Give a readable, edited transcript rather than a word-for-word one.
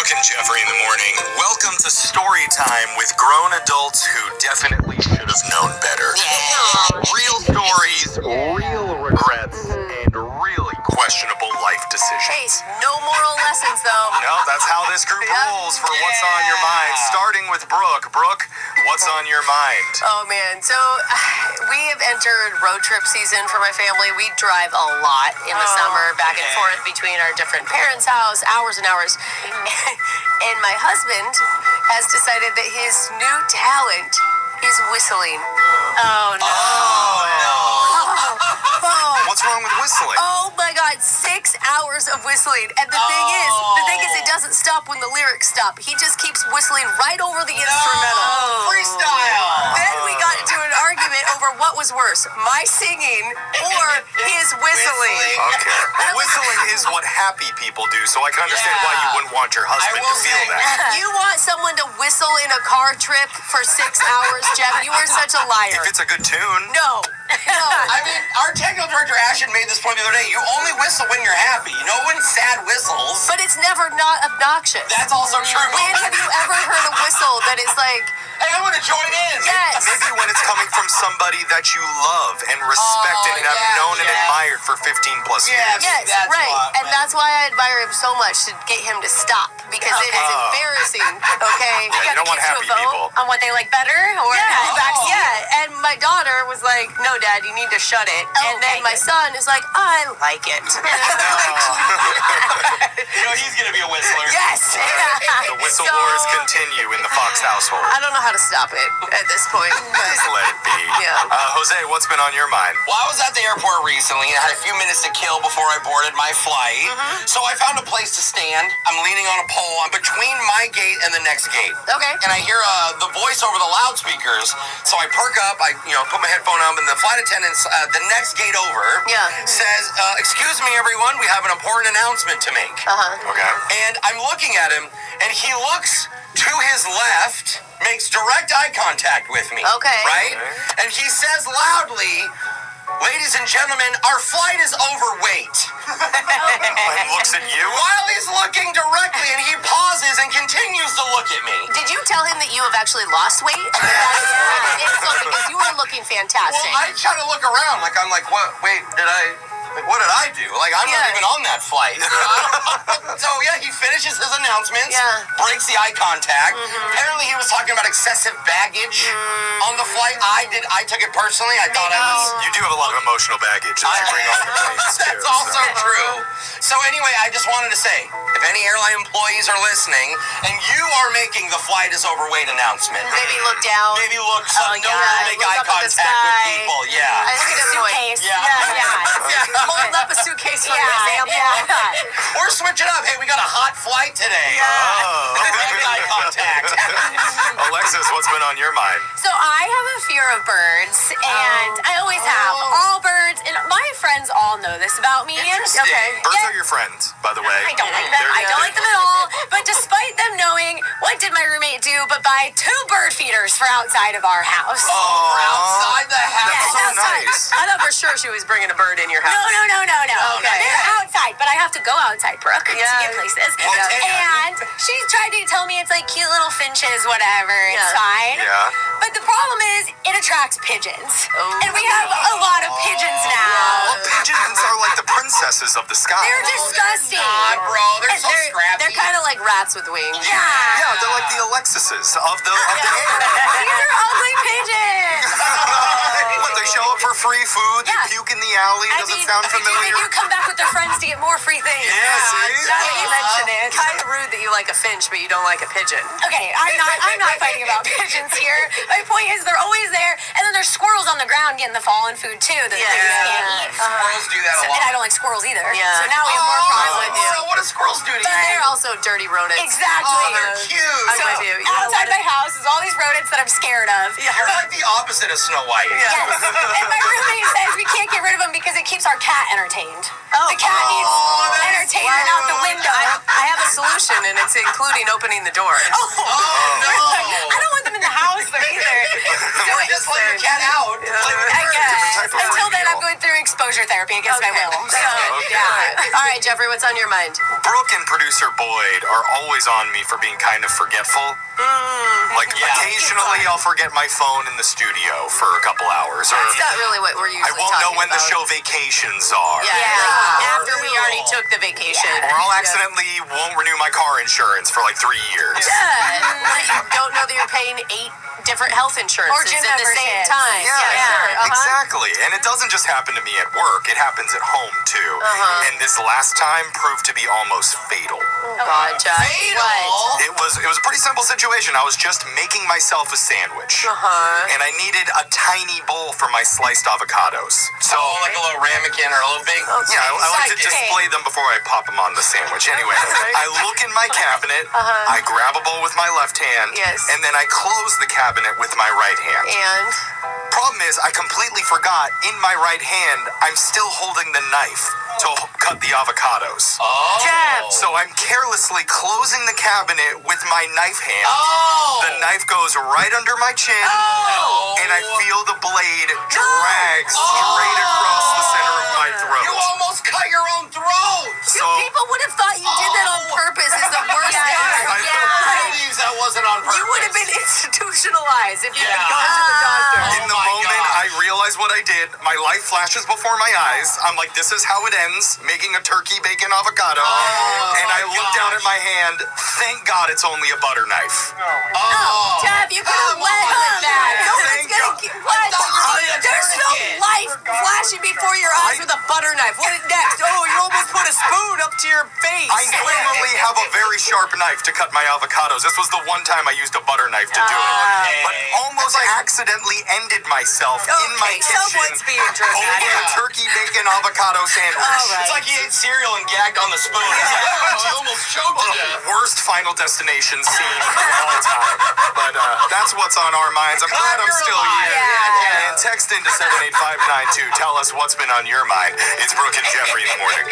Brooke and Jeffrey in the morning. Welcome to Story Time with grown adults who definitely should have known better. Real stories, real regrets, and really questionable life decisions. Hey, no moral lessons though. No, that's how this group rolls for What's on Your Mind. Starting with Brooke. Brooke, what's on your mind? Oh man, so we have entered road trip season for my family. We drive a lot in the summer, back and forth between our different parents' house, hours and hours. And my husband has decided that his new talent is whistling. Oh no. What's wrong with whistling? Oh my God, 6 hours of whistling. And the thing is, it doesn't stop when the lyrics stop. He just keeps whistling right over the instrumental. Freestyle. Then we got into an argument over what was worse, my singing or his whistling. Okay. Whistling is what happy people do, so I can understand why you wouldn't want your husband to feel that. You want someone to whistle in a car trip for 6 hours, Jeff? You are such a liar. If it's a good tune. No. I mean, our technical director Ashton made this point the other day. You only whistle when you're happy. No one sad whistles. But it's never not obnoxious. That's also true. When have you ever heard a whistle that is like, hey, I want to join in. yes. Maybe when it's coming from somebody that you love and respect and have known and admired for 15 plus years. Yes, That's right. why, And that's why I admire him so much, to get him to stop, because it is embarrassing, okay? Yeah, you don't want happy people. On what they like better? Or Yeah. yeah, and my daughter was like, no, Dad, you need to shut it. And then my son is like, I like it. You know he's going to be a whistler. Yes. The whistle wars continue in the Fox household. I don't know how to stop it at this point. But Just let it be. Yeah. Jose, what's been on your mind? Well, I was at the airport recently and had a few minutes to kill before I boarded my flight. So I found a place to stand. I'm leaning on a pole. I'm between my gate and the next gate. Okay. And I hear the voice over the loudspeakers. So I perk up. I put my headphone on, and the flight attendant, the next gate over, says, "Excuse me, everyone. We have an important announcement to make." Okay. And I'm looking at him, and he looks to his left, makes direct eye contact with me. Okay. Right? And he says loudly, "Ladies and gentlemen, our flight is overweight." And looks at you. While he's looking directly, and he pauses and continues to look at me. Did you tell him that you have actually lost weight? Because you were looking fantastic. Well, I try to look around, I'm like, what? Wait, what did I do? I'm not even on that flight. So yeah, he finishes his announcements, breaks the eye contact. Apparently he was talking about excessive baggage on the flight. I took it personally. I thought I was... You do have a lot of emotional baggage that you bring on your planes, too. That's also true. So anyway, I just wanted to say, if any airline employees are listening, and you are making the flight is overweight announcement, maybe look down. maybe look, don't make Look eye up at the contact with sky. people. Yeah. I think it's suitcase. Hold up a suitcase for example. Or switch it up. Hey, we got a hot flight today. Make eye contact. Alexis, what's been on your mind? So I have a fear of birds, and I always have. All birds, and my friends all know this about me. Interesting. Birds are your friends, by the way. I don't like them. I don't like them at all. But despite them knowing, what did my roommate do but buy 2 bird feeders for outside of our house? For outside the house. That's so nice. I thought for sure she was bringing a bird in your house. No. Okay. They're outside, but I have to go outside, Brooke, to get places. And she tried to tell me it's like cute little finches, whatever. It's fine. Yeah. But the problem is, it attracts pigeons. And we have a lot of pigeons now. Well, pigeons are like the princesses of the sky. They're disgusting. Bro, they're so scrappy. They're kind of like rats with wings. Yeah, they're like the Alexises of the air. These are ugly pigeons. What, they show up for free food, they puke in the alley, does it sound familiar? They do come back with their friends to get more free things. Yeah, see? Now that you mention it, it's kind of rude that you like a finch, but you don't like a pigeon. Okay, I'm not fighting about pigeons here. My point is they're always there, and then there's squirrels on the ground getting the fallen food too that the pigeons can't eat. Squirrels do that a lot. And I don't like squirrels either. Yeah. So now we have more problems. with you. So what do squirrels do to But you? they're also dirty rodents. Exactly. They're cute. I'm with you. You know Outside what? my house is all these rodents that I'm scared of. You're like the opposite of Snow White. Yes. And my roommate says we can't get rid of them because it keeps our cat entertained. Oh. The cat needs entertainment out the window. I have a solution. and it's including opening the door. I don't want them in the house either. So just let your cat out. I guess. type of Until then, I'm ordeal. going through exposure therapy against my will. So, Okay. yeah. All right, Jeffrey, what's on your mind? Brooke and producer Boyd are always on me for being kind of forgetful. Like, occasionally I'll forget my phone in the studio for a couple hours. Or That's not really what we're usually I won't know when talking the about. show vacations are. Yeah, Yeah. after we already took the vacation. Or I'll accidentally won't renew my car insurance for like 3 years. You don't know that you're paying 8 different health insurances gym at the same memberships. time. Yeah, exactly. And it doesn't just happen to me at work, it happens at home too. And this last time proved to be almost fatal. God, Jeff. What? It was a pretty simple situation. I was just making myself a sandwich. And I needed a tiny bowl for my sliced avocados. So like a little ramekin or a little big. yeah, I like to sidekick. display them before I pop them on the sandwich. Anyway, I look in my cabinet, I grab a bowl with my left hand, Yes. and then I close the cabinet with my right hand. And Problem is, I completely forgot in my right hand, I'm still holding the knife to cut the avocados. Jeff. So I'm carelessly closing the cabinet with my knife hand. Oh! The knife goes right under my chin, and I feel the blade drag straight across the center of my throat. You almost cut your own throat! So People would have thought you did that on purpose is the worst I part. Believes that wasn't on purpose. You would have been institutionalized if you had Yeah. gone to the doctor. in the moment I realize what I did, my life flashes before my eyes. I'm like, this is how it ends, making a turkey bacon avocado. And I look down at my hand. Thank God it's only a butter knife. Jeff, you could have led with that. No one's Thank gonna God. get what? There's no life flashing before your eyes with a butter knife. What next? Oh, you almost put a spoon up to your face. I normally have a very sharp knife to cut my avocados. This was the one time I used a butter knife to do it. But almost I accidentally ended myself in my kitchen Someone's being over dramatic. a turkey bacon avocado sandwich. It's like he ate cereal and gagged on the spoon. He's like, oh, I almost choked to death. Worst Final Destination scene of all time. But that's what's on our minds. I'm glad I'm still here. And text into 78592. Tell us what's been on your mind. It's Brooke and Jeffrey in the morning.